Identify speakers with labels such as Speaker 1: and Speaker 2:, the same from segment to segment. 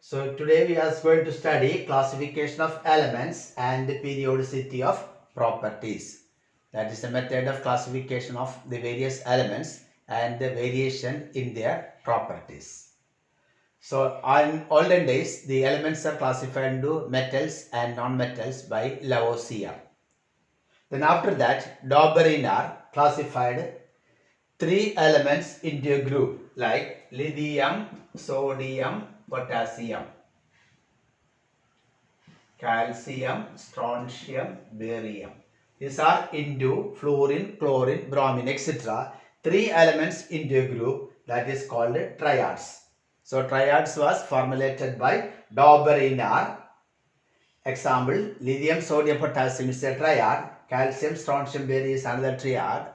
Speaker 1: So today we are going to study classification of elements and the periodicity of properties. That is the method of classification of the various elements and the variation in their properties. So in olden days, the elements are classified into metals and non-metals by Lavoisier. Then after that, Dobereiner classified three elements into a group like lithium, sodium, potassium, calcium, strontium, barium. These are into fluorine, chlorine, bromine, etc. Three elements into a group that is called triads. So triads was formulated by Dobereiner. Example, lithium, sodium, potassium is a triad. Calcium, strontium, barium is another triad.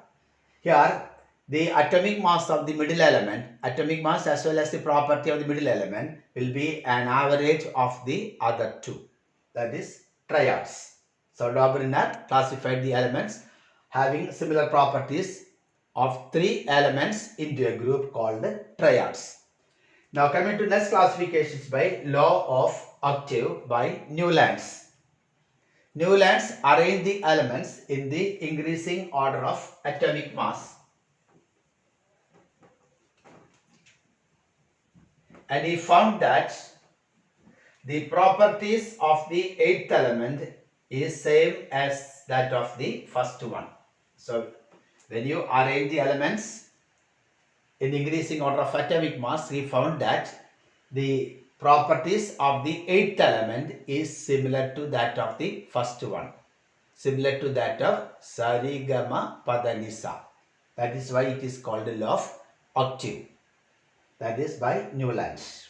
Speaker 1: Here, the atomic mass of the middle element, atomic mass as well as the property of the middle element will be an average of the other two. That is triads. So Dobereiner classified the elements having similar properties of three elements into a group called triads. Now coming to next classifications by law of octave by Newlands. Newlands arranged the elements in the increasing order of atomic mass. And he found that the properties of the eighth element is same as that of the first one. So when you arrange the elements in increasing order of atomic mass, he found that the properties of the eighth element is similar to that of the first one, similar to that of Sarigama Padanisa. That is why it is called the law of octave. That is by Newlands.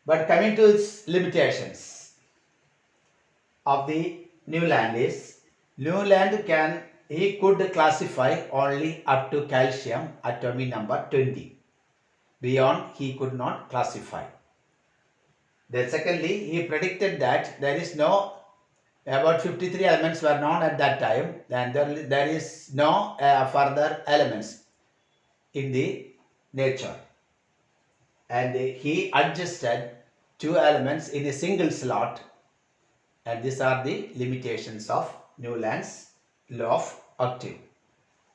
Speaker 1: But coming to its limitations of the Newland is, he could classify only up to calcium atomic number 20. Beyond he could not classify. Then secondly, he predicted that there is no, about 53 elements were known at that time, and there is no further elements in the nature. And he adjusted two elements in a single slot, and these are the limitations of Newland's law of octave.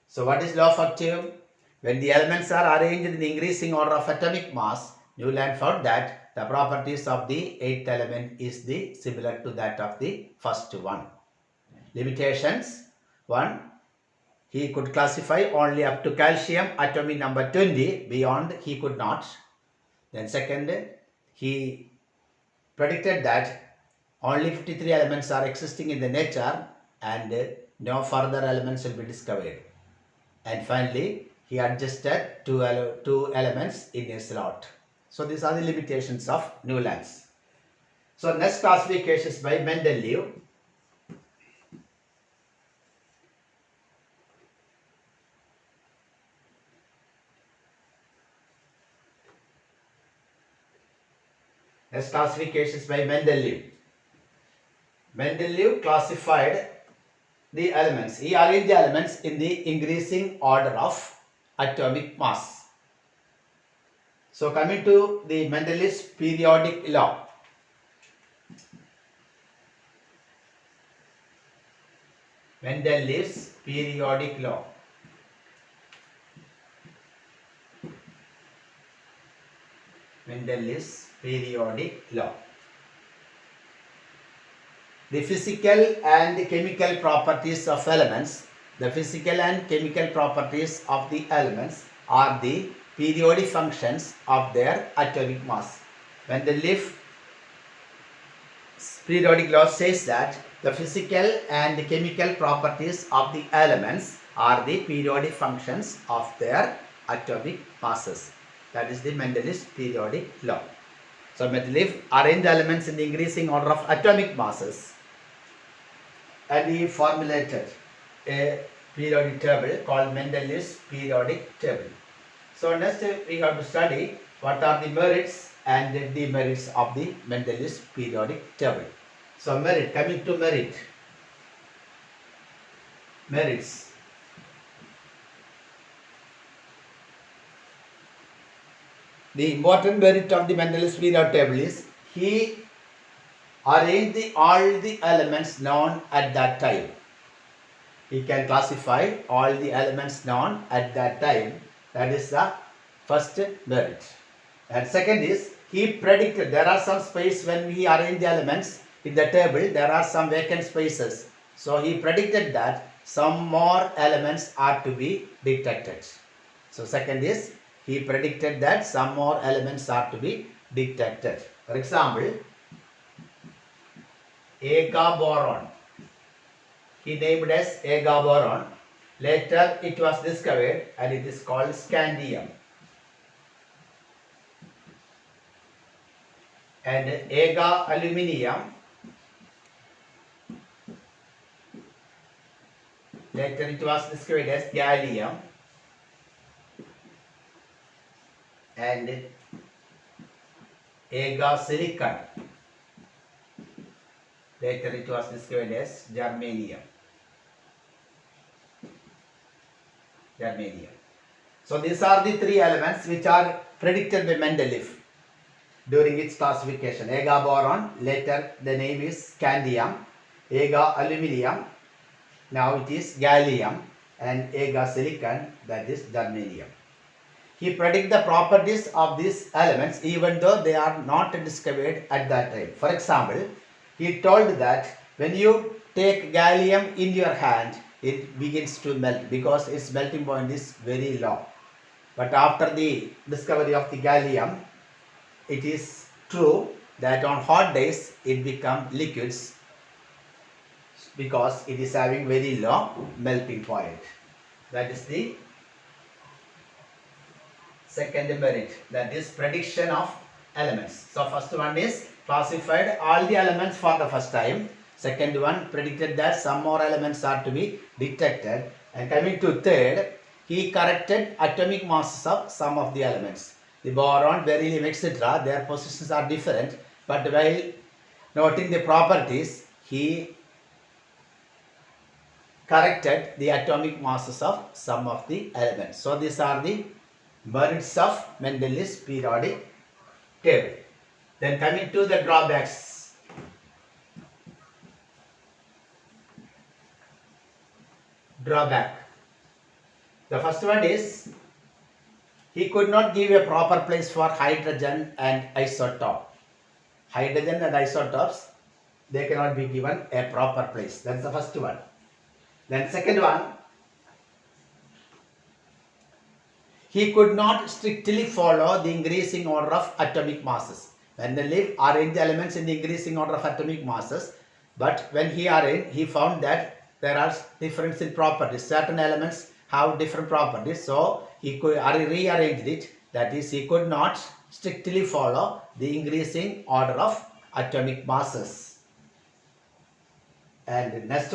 Speaker 1: So what is law of octave? When the elements are arranged in the increasing order of atomic mass, Newland found that the properties of the eighth element is similar to that of the first one. Limitations: 1. He could classify only up to calcium atomic number 20, beyond he could not. Then second, he predicted that only 53 elements are existing in the nature and no further elements will be discovered. And finally, he adjusted two elements in a slot. So these are the limitations of Newlands. So next classification is by Mendeleev. Next classification is by Mendeleev. Mendeleev classified the elements. He arranged the elements in the increasing order of atomic mass. So coming to the Mendeleev's periodic law. Mendeleev's periodic law. Mendeleev's periodic law. The physical and chemical properties of elements. The physical and chemical properties of the elements are the periodic functions of their atomic mass. Mendeleev's periodic law says that the physical and chemical properties of the elements are the periodic functions of their atomic masses. That is the Mendeleev's periodic law. So Mendeleev arranged the elements in the increasing order of atomic masses, and he formulated a periodic table called Mendeleev's periodic table. So next we have to study what are the merits and the demerits of the Mendeleev's periodic table. So merit, coming to merits. the important merit of the Mendel's periodic table is he arranged all the elements known at that time. He can classify all the elements known at that time. That is the first merit. And second is he predicted there are some space when we arrange the elements in the table, there are some vacant spaces. So he predicted that some more elements are to be detected. So second is he predicted that some more elements are to be detected. For example, Ega boron. He named as Ega boron. Later it was discovered and it is called scandium. And Ega aluminium. Later it was discovered as gallium. And Ega silicon. Later it was discovered as germanium. So these are the three elements which are predicted by Mendeleev during its classification. Ega boron, later the name is scandium. Ega aluminium, now it is gallium. And Ega silicon, that is germanium. He predicted the properties of these elements even though they are not discovered at that time. For example, he told that when you take gallium in your hand, it begins to melt because its melting point is very low. But after the discovery of the gallium, it is true that on hot days it becomes liquids because it is having very low melting point. That is the second merit, that is prediction of elements. So first one is classified all the elements for the first time. Second one predicted that some more elements are to be detected. And coming to third, he corrected atomic masses of some of the elements. The boron, beryllium, etc., their positions are different, but while noting the properties, he corrected the atomic masses of some of the elements. So these are the merits of Mendel's periodic table. Then coming to the drawbacks. Drawback. The first one is he could not give a proper place for hydrogen and isotope. Hydrogen and isotopes, they cannot be given a proper place. That's the first one. Then second one, he could not strictly follow the increasing order of atomic masses. Mendeleev arranged the elements in the increasing order of atomic masses, but when he arranged, he found that there are difference in properties. Certain elements have different properties, so he could rearrange it. That is, he could not strictly follow the increasing order of atomic masses. And next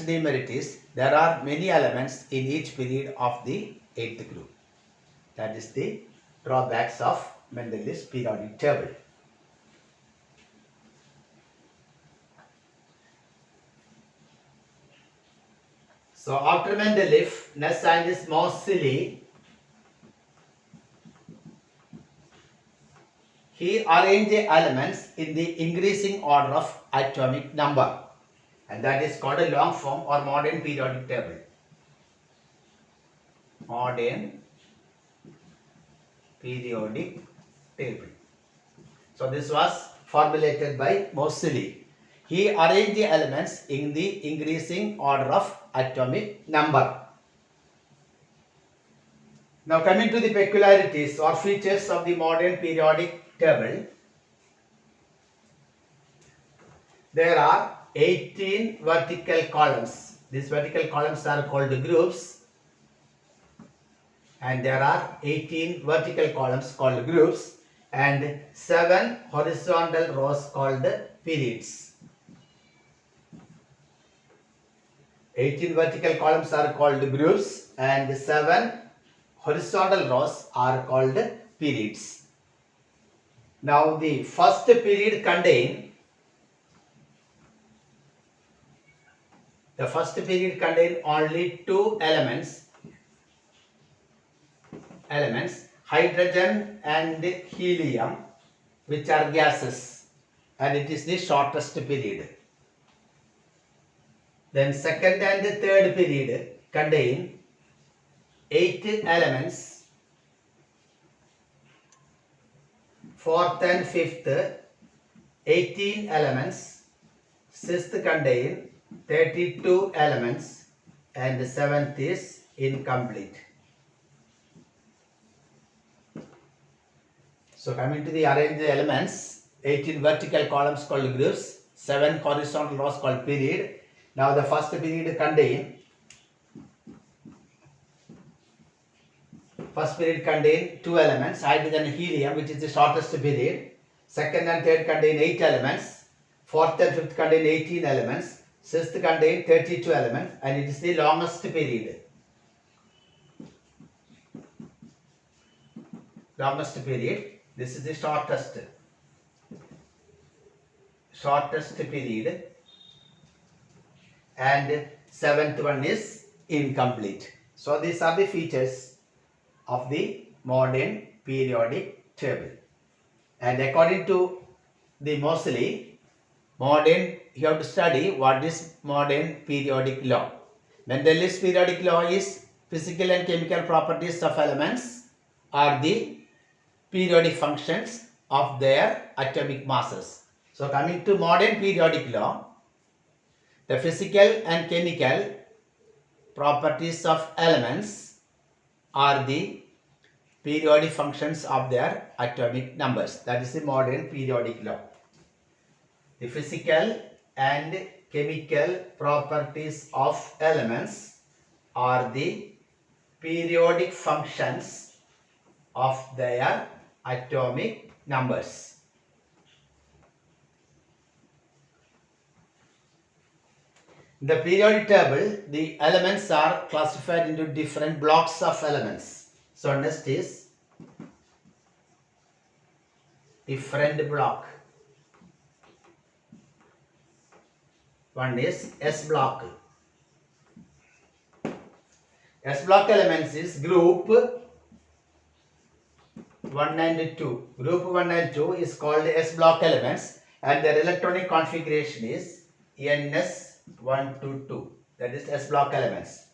Speaker 1: demerit is there are many elements in each period of the 8th group. That is the drawbacks of Mendel's periodic table. So after Mendeleev, next scientist Moseley, he arranged the elements in the increasing order of atomic number, and that is called a long form or modern periodic table. Modern periodic table. So this was formulated by Moseley. He arranged the elements in the increasing order of atomic number. Now coming to the peculiarities or features of the modern periodic table, there are 18 vertical columns. These vertical columns are called groups, and there are 18 vertical columns called groups and 7 horizontal rows called periods. 18 vertical columns are called groups and 7 horizontal rows are called periods. Now the first period contains only 2 elements hydrogen and helium, which are gases, and it is the shortest period. Then second and third period contain 8 elements. Fourth and fifth 18 elements. Sixth contain 32 elements, and seventh is incomplete. So coming to the arranged elements, 18 vertical columns called groups, 7 horizontal rows called period. Now the first period contain 2 elements, hydrogen and helium, which is the shortest period. Second and third contain 8 elements. Fourth and fifth contain 18 elements. Sixth contain 32 elements, and it is the longest period. Longest period. This is the shortest period, and seventh one is incomplete. So these are the features of the modern periodic table. And according to the Moseley, you have to study what is modern periodic law. Mendeleev's periodic law is physical and chemical properties of elements are the periodic functions of their atomic masses. So coming to modern periodic law, the physical and chemical properties of elements are the periodic functions of their atomic numbers. That is the modern periodic law. The physical and chemical properties of elements are the periodic functions of their atomic numbers. In the periodic table, the elements are classified into different blocks of elements. So next is different block. One is S block. S block elements is group 1 and 2. Group 1 and 2 is called S block elements, and their electronic configuration is NS1 to 2. That is S block elements.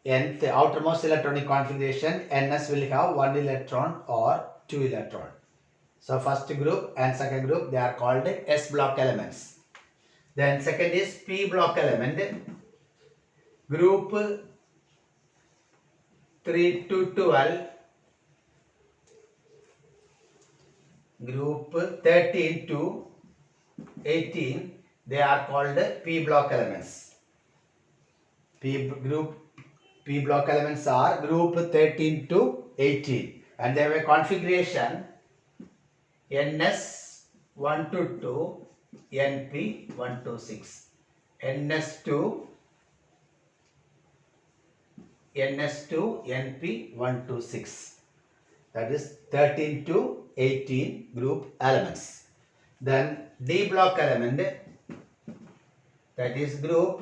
Speaker 1: Nth outermost electronic configuration, NS will have 1 electron or 2 electron. So first group and second group, they are called S block elements. Then second is P block element. Group 3 to 12. Group 13 to 18, they are called P block elements. P block elements are group 13 to 18, and they have a configuration NS1 to 2, NP1 to 6, NS2, NP1 to 6. That is 13 to 18 group elements. Then D block element, that is group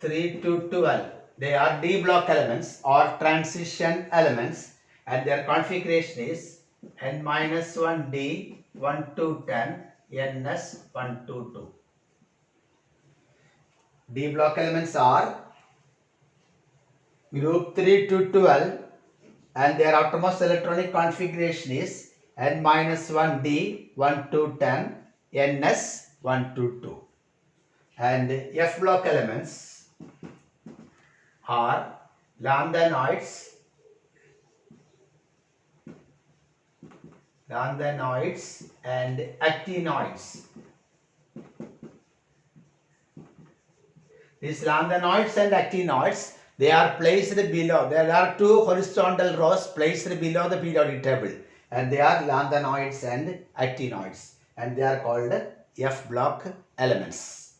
Speaker 1: 3 to 12. They are D block elements or transition elements, and their configuration is N-1D 1 to 10, NS 1 to 2. D block elements are group 3 to 12, and their outermost electronic configuration is N-1D 1 to 10, NS 1 to 2. And F block elements are lanthanoids and actinoids. These lanthanoids and actinoids, they are placed below. There are 2 horizontal rows placed below the periodic table, and they are lanthanoids and actinoids, and they are called F block elements.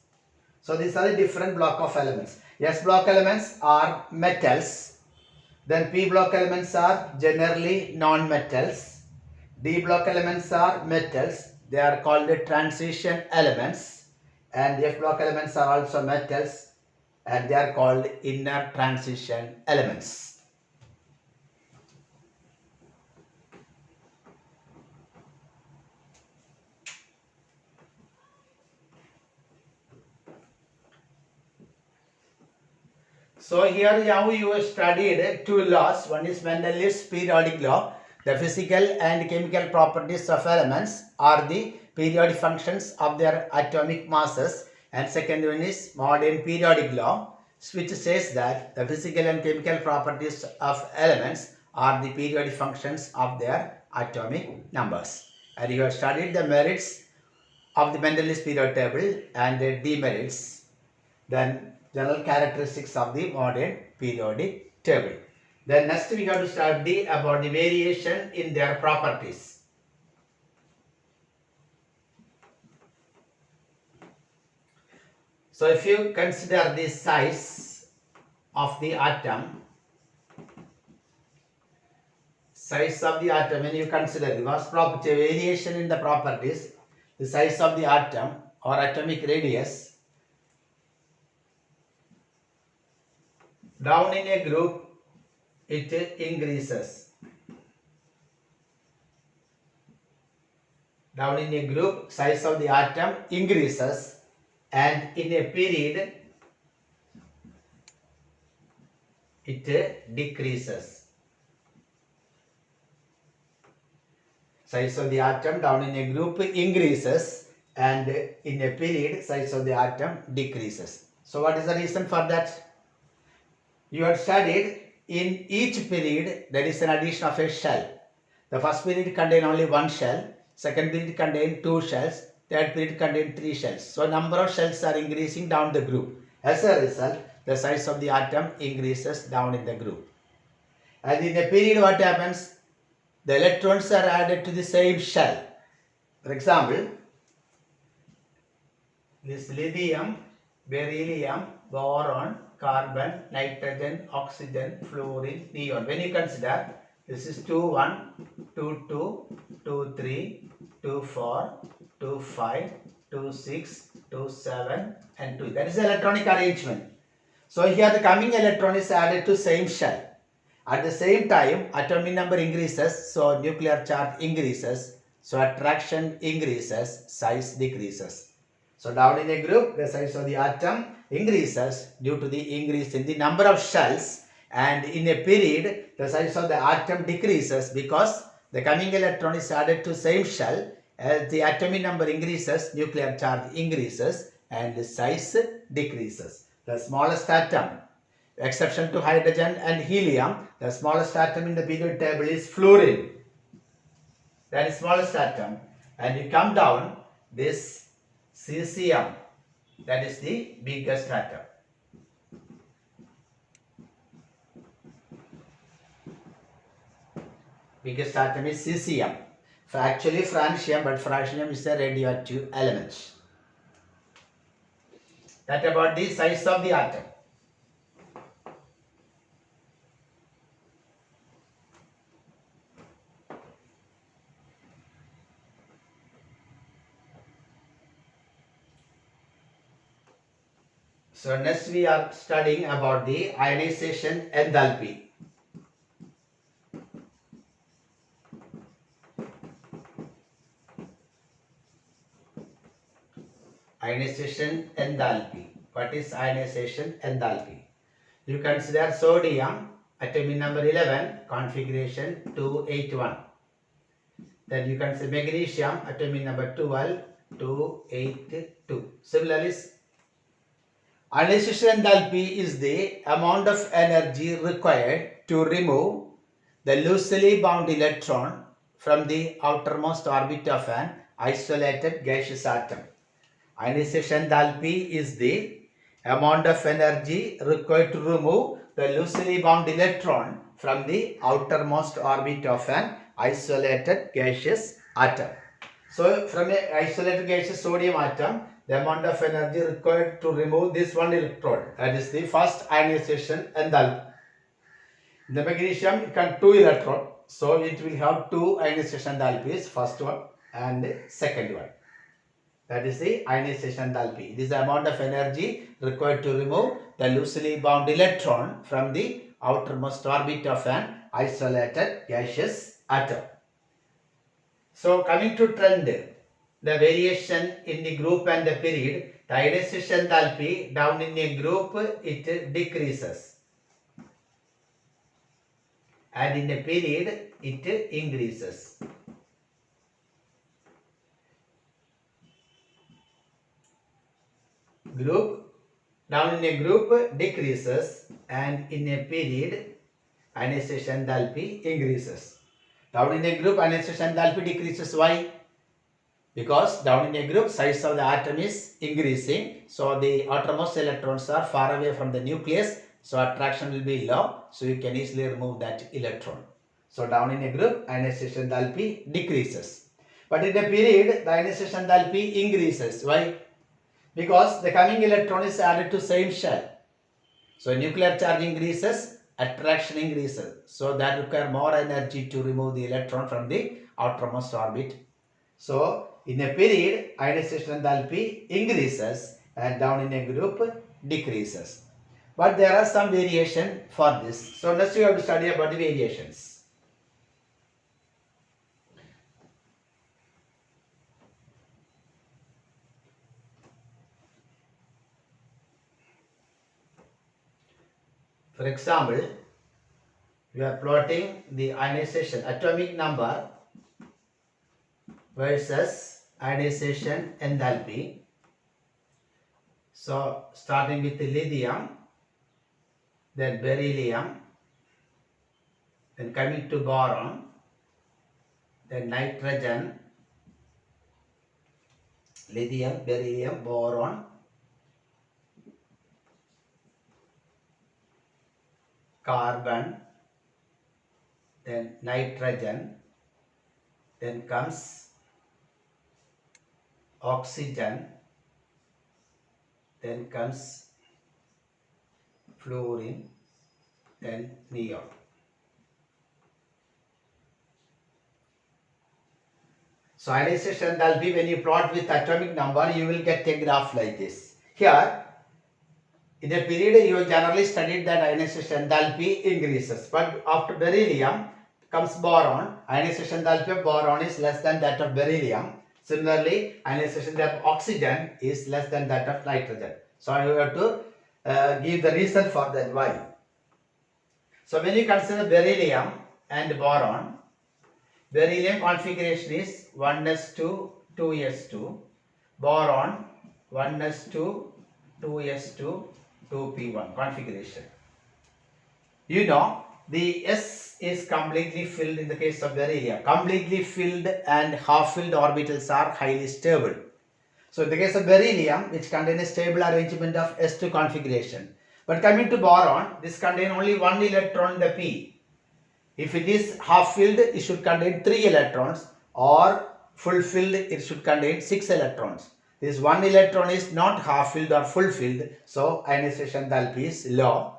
Speaker 1: So these are the different block of elements. S block elements are metals. Then P block elements are generally non-metals. D block elements are metals. They are called transition elements. And F block elements are also metals, and they are called inner transition elements. So here now you have studied two laws. One is Mendel's periodic law. The physical and chemical properties of elements are the periodic functions of their atomic masses. And second one is modern periodic law, which says that the physical and chemical properties of elements are the periodic functions of their atomic numbers. And you have studied the merits of the Mendel's periodic table and the demerits. Then general characteristics of the modern periodic table. Then next we have to study about the variation in their properties. So if you consider the size of the atom, when you consider the first property, variation in the properties, the size of the atom or atomic radius, down in a group it increases. Down in a group, size of the atom increases, and in a period it decreases. Size of the atom down in a group increases, and in a period size of the atom decreases. So what is the reason for that? You have studied in each period there is an addition of a shell. The first period contains only one shell, second period contains two shells, third period contains three shells. So number of shells are increasing down the group. As a result, the size of the atom increases down in the group. And in a period what happens? The electrons are added to the same shell. For example, this lithium, beryllium, boron, carbon, nitrogen, oxygen, fluorine, neon. When you consider, this is 2, 1, 2, 2, 2, 3, 2, 4, 2, 5, 2, 6, 2, 7 and 2. That is the electronic arrangement. So here the coming electron is added to same shell. At the same time, atomic number increases, so nuclear charge increases, so attraction increases, size decreases. So down in a group, the size of the atom increases due to the increase in the number of shells, and in a period, the size of the atom decreases because the coming electron is added to same shell. As the atomic number increases, nuclear charge increases and the size decreases. The smallest atom, exception to hydrogen and helium, the smallest atom in the periodic table is fluorine. That is smallest atom. And you come down, this cesium, that is the biggest atom. Biggest atom is cesium. Actually francium, but francium is a radioactive element. That about the size of the atom. So next we are studying about the ionization enthalpy. Ionization enthalpy. What is ionization enthalpy? You consider sodium, atomic number 11, configuration 281. Then you consider magnesium, atomic number 12, 282. Similarly, ionization enthalpy is the amount of energy required to remove the loosely bound electron from the outermost orbit of an isolated gaseous atom. Ionization enthalpy is the amount of energy required to remove the loosely bound electron from the outermost orbit of an isolated gaseous atom. So from an isolated gaseous sodium atom, the amount of energy required to remove this one electron, that is the first ionization enthalpy. In the magnesium, it can 2 electron, so it will have 2 ionization enthalpies, first one and second one. That is the ionization enthalpy. This is the amount of energy required to remove the loosely bound electron from the outermost orbit of an isolated gaseous atom. So coming to trend, the variation in the group and the period, the ionization enthalpy down in a group it decreases. and in a period it increases. Group, down in a group decreases, and in a period ionization enthalpy increases. Down in a group ionization enthalpy decreases. Why? Because down in a group size of the atom is increasing, so the outermost electrons are far away from the nucleus, so attraction will be low, so you can easily remove that electron. So down in a group ionization enthalpy decreases, but in a period the ionization enthalpy increases. Why? Because the coming electron is added to same shell, so nuclear charge increases, attraction increases, so that require more energy to remove the electron from the outermost orbit. So in a period ionization enthalpy increases and down in a group decreases. But there are some variation for this. So next you have to study about the variations. For example, we are plotting the ionization atomic number versus ionization enthalpy. So starting with the lithium, then beryllium, then coming to boron, then nitrogen, lithium, beryllium, boron, carbon, then nitrogen, then comes oxygen, then comes fluorine, then neon. So ionization enthalpy, when you plot with atomic number, you will get a graph like this. Here, in a period you generally studied that ionization enthalpy increases, but after beryllium comes boron. Ionization enthalpy of boron is less than that of beryllium. Similarly, ionization enthalpy of oxygen is less than that of nitrogen. So you have to give the reason for that. Why? So when you consider beryllium and boron, beryllium configuration is 1s2, 2s2, boron 1s2, 2s2, 2p1 configuration. You know, the S is completely filled in the case of beryllium. Completely filled and half-filled orbitals are highly stable. So in the case of beryllium, which contains a stable arrangement of S2 configuration. But coming to boron, this contains only one electron in the p. If it is half-filled, it should contain 3 electrons, or full-filled, it should contain 6 electrons. This one electron is not half-filled or full-filled, so ionization enthalpy is lower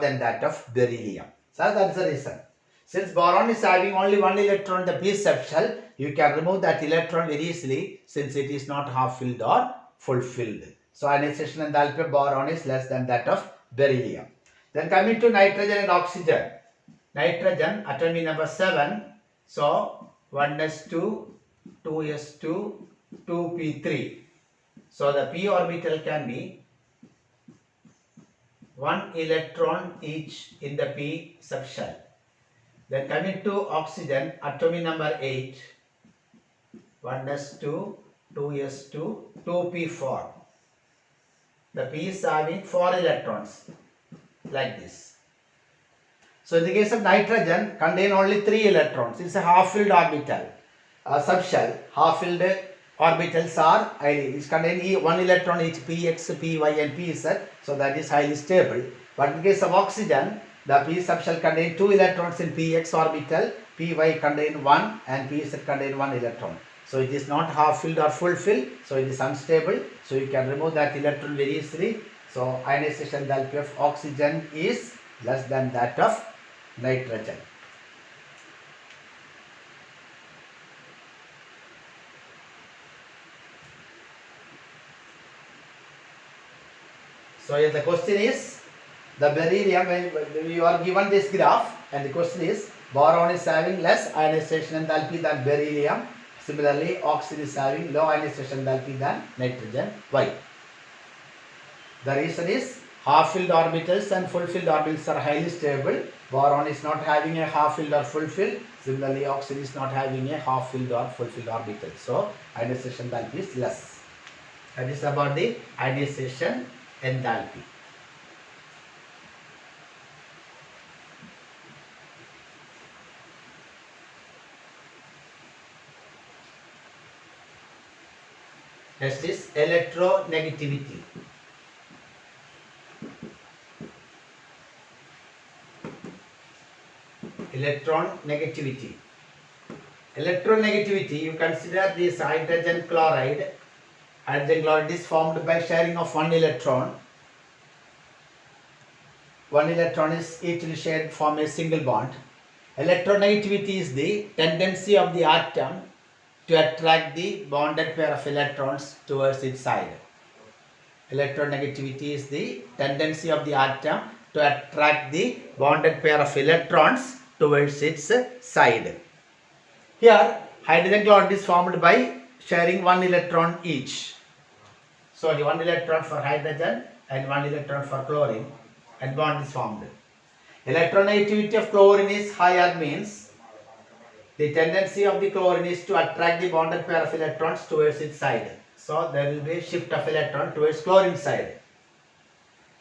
Speaker 1: than that of beryllium. So that's the reason. Since boron is having only one electron in the p subshell, you can remove that electron very easily since it is not half-filled or full-filled. So ionization enthalpy of boron is less than that of beryllium. Then coming to nitrogen and oxygen. Nitrogen atomic number 7, so 1s2, 2s2, 2p3. So the p orbital can be 1 electron each in the p subshell. Then coming to oxygen atomic number 8, 1s2, 2s2, 2p4. The p is having 4 electrons like this. So in the case of nitrogen, contain only 3 electrons. It's a half-filled orbital, subshell. Half-filled orbitals are highly, it contain 1 electron each, px, py and pz, so that is highly stable. But in the case of oxygen, the p subshell contain 2 electrons in px orbital, py contain 1 and pz contain 1 electron. So it is not half-filled or full-filled, so it is unstable. So you can remove that electron very easily. So ionization enthalpy of oxygen is less than that of nitrogen. So here the question is, the beryllium, when you are given this graph, and the question is, boron is having less ionization enthalpy than beryllium. Similarly, oxygen is having low ionization enthalpy than nitrogen. Why? The reason is, half-filled orbitals and full-filled orbitals are highly stable. Boron is not having a half-filled or full-filled. Similarly, oxygen is not having a half-filled or full-filled orbital. So, ionization enthalpy is less. That is about the ionization enthalpy. Next is electronegativity. Electron negativity. Electronegativity, you consider this hydrogen chloride. Hydrogen chloride is formed by sharing of one electron. One electron is easily shared to form a single bond. Electronegativity is the tendency of the atom to attract the bonded pair of electrons towards its side. Electronegativity is the tendency of the atom to attract the bonded pair of electrons towards its side. Here, hydrogen chloride is formed by sharing one electron each. So, the one electron for hydrogen and one electron for chlorine, and bond is formed. Electronegativity of chlorine is higher, means the tendency of the chlorine is to attract the bonded pair of electrons towards its side. So, there will be a shift of electron towards chlorine side.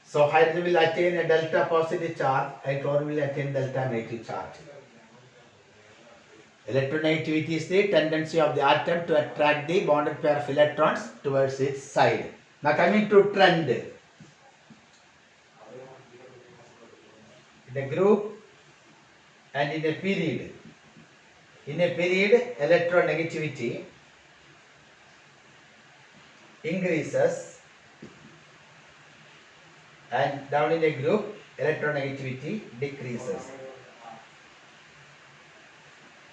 Speaker 1: So, hydrogen will attain a delta positive charge and chlorine will attain delta negative charge. Electronegativity is the tendency of the atom to attract the bonded pair of electrons towards its side. Now, coming to trend. In a group and in a period. In a period, electronegativity increases, and down in a group, electronegativity decreases.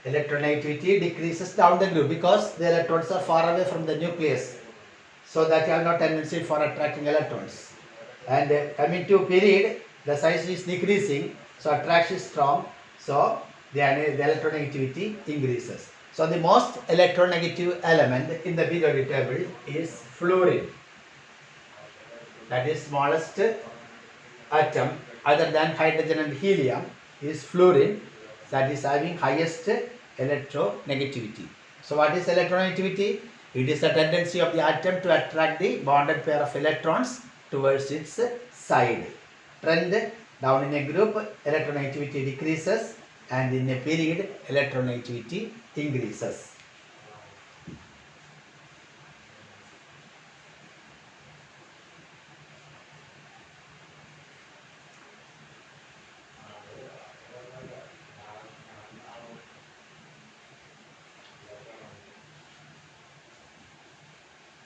Speaker 1: Electronegativity decreases down the group because the electrons are far away from the nucleus, so that you have no tendency for attracting electrons. And coming to period, the size is decreasing, so attraction is strong, so the electronegativity increases. So the most electronegative element in the periodic table is fluorine. That is smallest atom other than hydrogen and helium is fluorine, that is having highest electronegativity. So what is electronegativity? It is the tendency of the atom to attract the bonded pair of electrons towards its side. Trend, down in a group, electronegativity decreases, and in a period, electronegativity increases.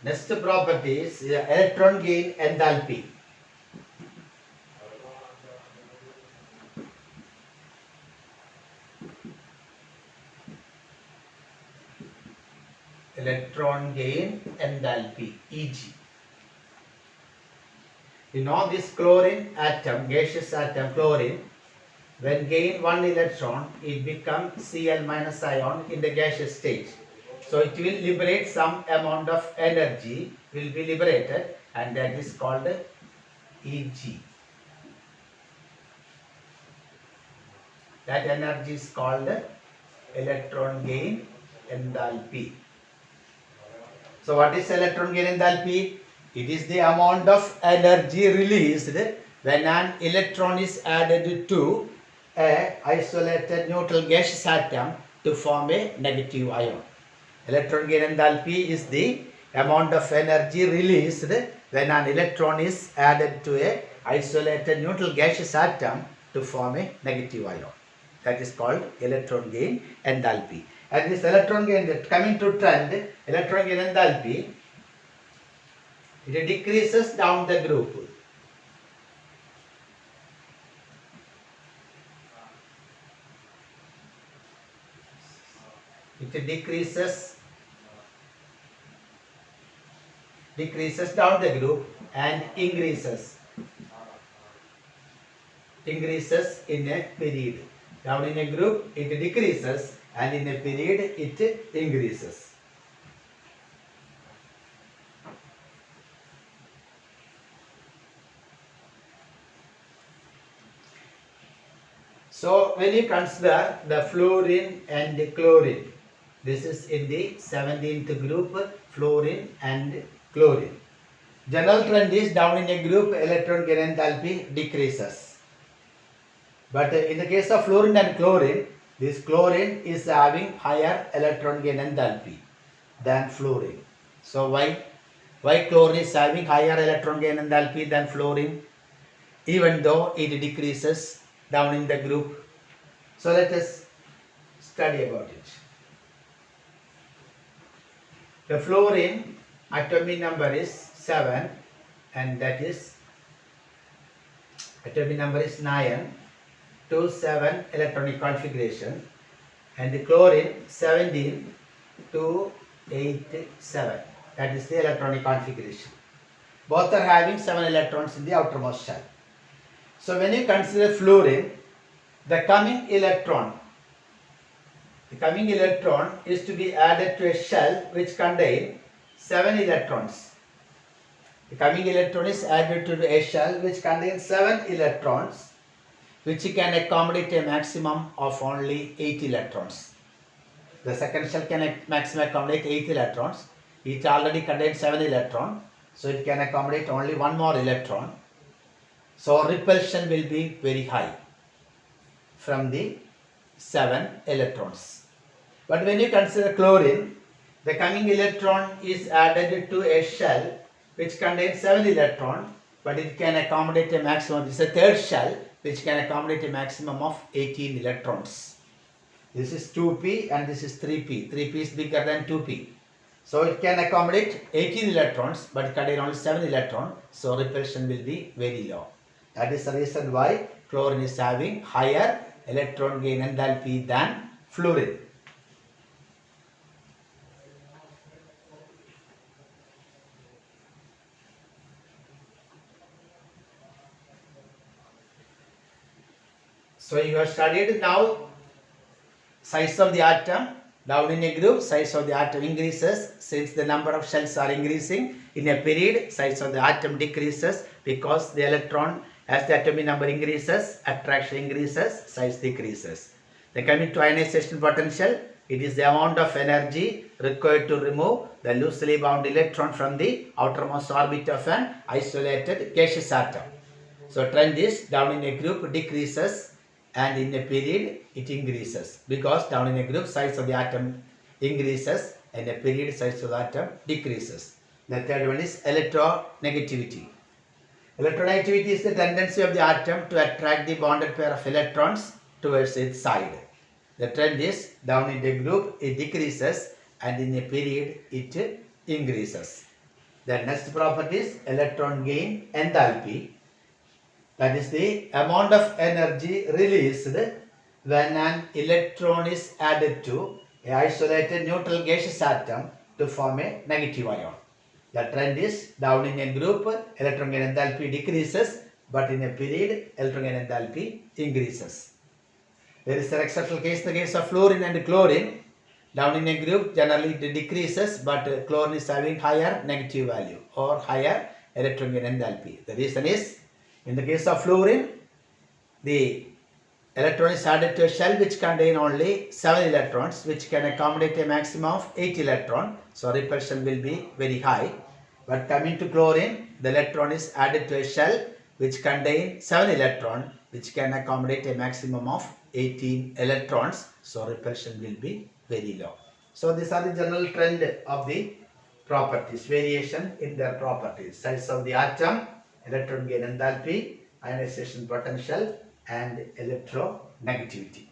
Speaker 1: Next property is electron gain enthalpy. Electron gain enthalpy, EG. You know this chlorine atom, gaseous atom chlorine, when gain one electron, it becomes Cl minus ion in the gaseous state. So it will liberate some amount of energy, will be liberated, and that is called EG. That energy is called electron gain enthalpy. So what is electron gain enthalpy? It is the amount of energy released when an electron is added to a isolated neutral gaseous atom to form a negative ion. Electron gain enthalpy is the amount of energy released when an electron is added to a isolated neutral gaseous atom to form a negative ion. That is called electron gain enthalpy. And this electron gain, coming to trend, electron gain enthalpy, it decreases down the group. It decreases down the group and increases in a period. Down in a group it decreases, and in a period it increases. So when you consider the fluorine and the chlorine, this is in the 17th group, fluorine and chlorine. General trend is down in a group, electron gain enthalpy decreases. But in the case of fluorine and chlorine, this chlorine is having higher electron gain enthalpy than fluorine. So why chlorine is having higher electron gain enthalpy than fluorine, even though it decreases down in the group? So let us study about it. The fluorine atomic number is 7, and that is atomic number is 9 to 7 electronic configuration, and the chlorine 17 to 8 7, that is the electronic configuration. Both are having 7 electrons in the outermost shell. So when you consider fluorine, the coming electron is to be added to a shell which contains 7 electrons. The coming electron is added to a shell which contains 7 electrons, which can accommodate a maximum of only 8 electrons. The second shell can maximum accommodate 8 electrons. It already contains 7 electrons, so it can accommodate only one more electron. So repulsion will be very high from the 7 electrons. But when you consider chlorine, the coming electron is added to a shell which contains 7 electrons, but it can accommodate a maximum. This is a third shell which can accommodate a maximum of 18 electrons. This is 2p and this is 3p. 3p is bigger than 2p. So it can accommodate 18 electrons, but contain only 7 electrons. So repulsion will be very low. That is the reason why chlorine is having higher electron gain enthalpy than fluorine. So you have studied now size of the atom. Down in a group, size of the atom increases since the number of shells are increasing. In a period, size of the atom decreases because the electron, as the atomic number increases, attraction increases, size decreases. Then coming to ionization potential, it is the amount of energy required to remove the loosely bound electron from the outermost orbit of an isolated gaseous atom. So trend is down in a group decreases, and in a period it increases because down in a group size of the atom increases and a period size of the atom decreases. The third one is electronegativity. Electronegativity is the tendency of the atom to attract the bonded pair of electrons towards its side. The trend is down in the group it decreases and in a period it increases. The next property is electron gain enthalpy. That is the amount of energy released when an electron is added to an isolated neutral gaseous atom to form a negative ion. The trend is down in a group, electron gain enthalpy decreases, but in a period, electron gain enthalpy increases. There is an exceptional case, the case of fluorine and chlorine. Down in a group, generally it decreases, but chlorine is having higher negative value or higher electron gain enthalpy. The reason is, in the case of fluorine, the electron is added to a shell which contain only 7 electrons, which can accommodate a maximum of 8 electrons. So repulsion will be very high. But coming to chlorine, the electron is added to a shell which contain 7 electrons, which can accommodate a maximum of 18 electrons. So repulsion will be very low. So these are the general trend of the properties, variation in their properties. Size of the atom, electron gain enthalpy, ionization potential, and electronegativity.